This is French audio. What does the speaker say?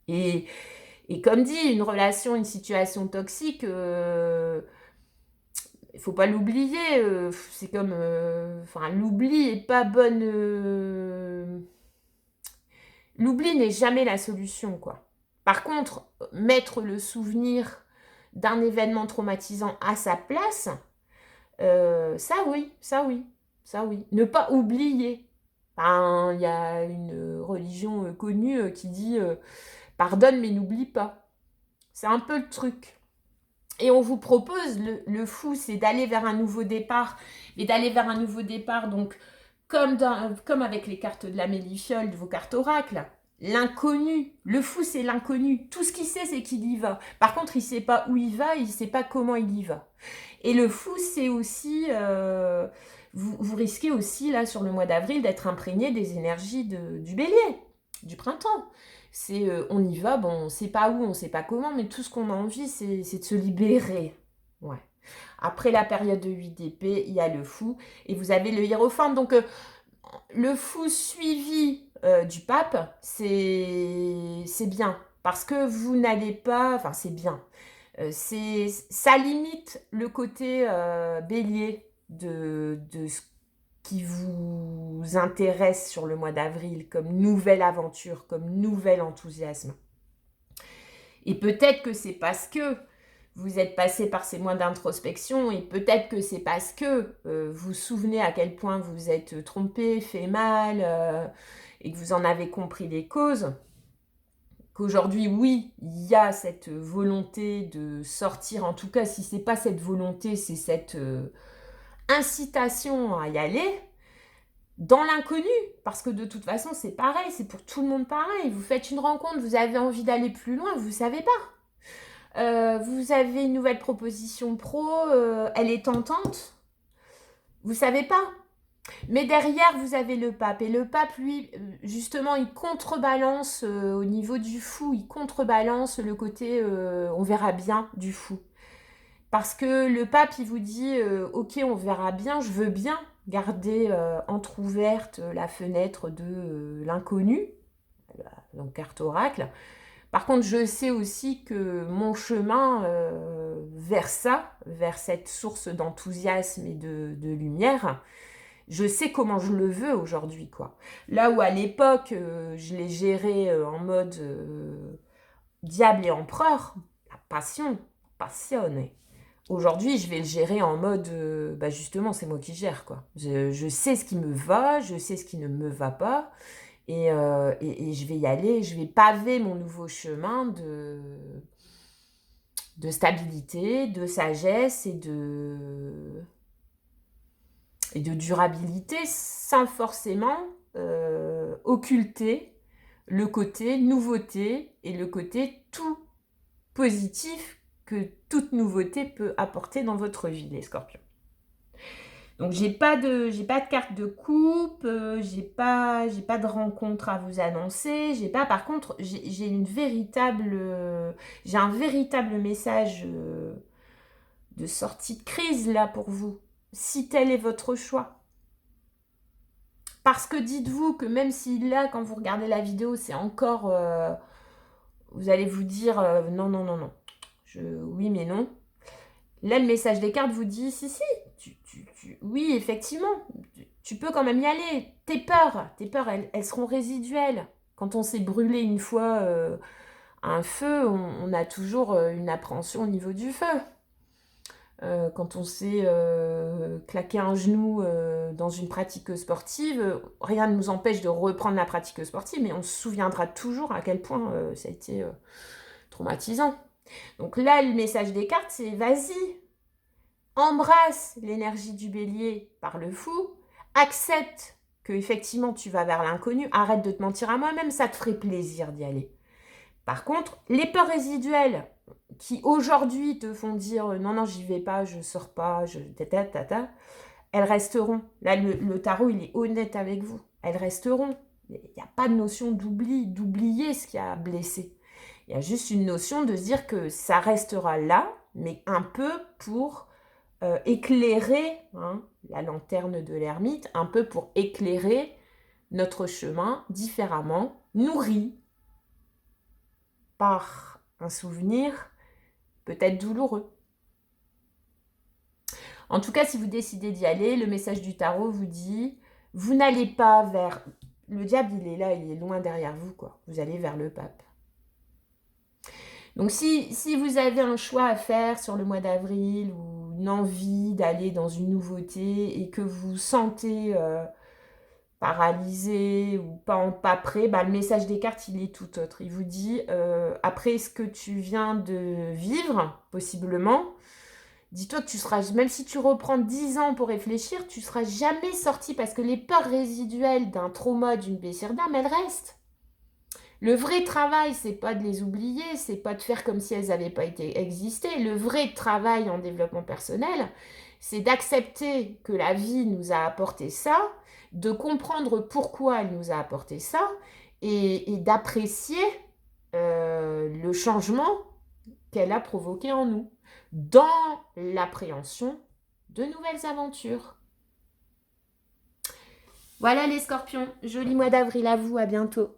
Et, et comme dit, une relation, une situation toxique, il faut pas l'oublier. C'est comme, enfin, l'oubli est pas bonne. L'oubli n'est jamais la solution, quoi. Par contre, mettre le souvenir d'un événement traumatisant à sa place, ça oui, ça oui, ça oui. Ne pas oublier. Ben, il y a une religion connue qui dit pardonne mais n'oublie pas. C'est un peu le truc. Et on vous propose, le fou, c'est d'aller vers un nouveau départ. Et d'aller vers un nouveau départ, donc, comme avec les cartes de la mélifiole, de vos cartes oracles, l'inconnu. Le fou, c'est l'inconnu. Tout ce qu'il sait, c'est qu'il y va. Par contre, il ne sait pas où il va, il ne sait pas comment il y va. Et le fou, c'est aussi... vous risquez aussi, là, sur le mois d'avril, d'être imprégné des énergies du bélier, du printemps. C'est on y va, bon, on ne sait pas où, on ne sait pas comment, mais tout ce qu'on a envie, c'est de se libérer. Ouais. Après la période de 8 d'épée, il y a le fou, et vous avez le hiérophante. Donc, le fou suivi du pape, c'est bien. Parce que vous n'allez pas... Enfin, c'est bien. Ça limite le côté bélier de ce qui vous intéresse sur le mois d'avril comme nouvelle aventure, comme nouvel enthousiasme. Et peut-être que c'est parce que vous êtes passé par ces mois d'introspection et peut-être que c'est parce que vous vous souvenez à quel point vous êtes trompé, fait mal et que vous en avez compris les causes, qu'aujourd'hui, oui, il y a cette volonté de sortir, en tout cas, si ce n'est pas cette volonté, c'est cette incitation à y aller, dans l'inconnu, parce que de toute façon, c'est pareil, c'est pour tout le monde pareil. Vous faites une rencontre, vous avez envie d'aller plus loin, vous ne savez pas. Vous avez une nouvelle proposition pro, elle est tentante, vous ne savez pas. Mais derrière, vous avez le pape. Et le pape, lui, justement, il contrebalance au niveau du fou, il contrebalance le côté on verra bien du fou. Parce que le pape, il vous dit ok, on verra bien, je veux bien garder entr'ouverte la fenêtre de l'inconnu, donc carte oracle. Par contre, je sais aussi que mon chemin vers ça, vers cette source d'enthousiasme et de lumière, je sais comment je le veux aujourd'hui, quoi. Là où à l'époque, je l'ai géré en mode diable et empereur, la passion, passionné. Aujourd'hui, je vais le gérer en mode, bah justement, c'est moi qui gère, quoi. Je sais ce qui me va, je sais ce qui ne me va pas, et je vais y aller, je vais paver mon nouveau chemin de stabilité, de sagesse et de durabilité sans forcément occulter le côté nouveauté et le côté tout positif que toute nouveauté peut apporter dans votre vie, les scorpions. Donc j'ai pas de carte de coupe, j'ai pas de rencontre à vous annoncer, par contre j'ai un véritable message de sortie de crise là pour vous, si tel est votre choix. Parce que dites-vous que même si là, quand vous regardez la vidéo, c'est encore... vous allez vous dire non, non, non, non. Oui, mais non. Là, le message des cartes vous dit si, si. Oui, effectivement. Tu peux quand même y aller. Tes peurs, elles seront résiduelles. Quand on s'est brûlé une fois à un feu, on a toujours une appréhension au niveau du feu. Quand on s'est claqué un genou dans une pratique sportive, rien ne nous empêche de reprendre la pratique sportive, mais on se souviendra toujours à quel point ça a été traumatisant. Donc là, le message des cartes, c'est vas-y, embrasse l'énergie du bélier par le fou, accepte que effectivement tu vas vers l'inconnu, arrête de te mentir à moi-même, ça te ferait plaisir d'y aller. Par contre, les peurs résiduelles qui aujourd'hui te font dire non, non, j'y vais pas, je sors pas, elles resteront. Là, le tarot, il est honnête avec vous. Elles resteront. Il n'y a pas de notion d'oublier ce qui a blessé. Il y a juste une notion de se dire que ça restera là, mais un peu pour éclairer la lanterne de l'ermite, un peu pour éclairer notre chemin différemment, nourri par un souvenir peut-être douloureux. En tout cas, si vous décidez d'y aller, le message du tarot vous dit, vous n'allez pas vers... Le diable, il est là, il est loin derrière vous, quoi. Vous allez vers le pape. Donc, si vous avez un choix à faire sur le mois d'avril ou une envie d'aller dans une nouveauté et que vous sentez paralysé ou pas prêt, le message des cartes, il est tout autre. Il vous dit, après ce que tu viens de vivre, possiblement, dis-toi que tu seras, même si tu reprends 10 ans pour réfléchir, tu seras jamais sorti parce que les peurs résiduelles d'un trauma, d'une blessure d'âme, elles restent. Le vrai travail, c'est pas de les oublier, c'est pas de faire comme si elles n'avaient pas existé. Le vrai travail en développement personnel, c'est d'accepter que la vie nous a apporté ça, de comprendre pourquoi elle nous a apporté ça et d'apprécier le changement qu'elle a provoqué en nous dans l'appréhension de nouvelles aventures. Voilà les scorpions, joli mois d'avril à vous, à bientôt.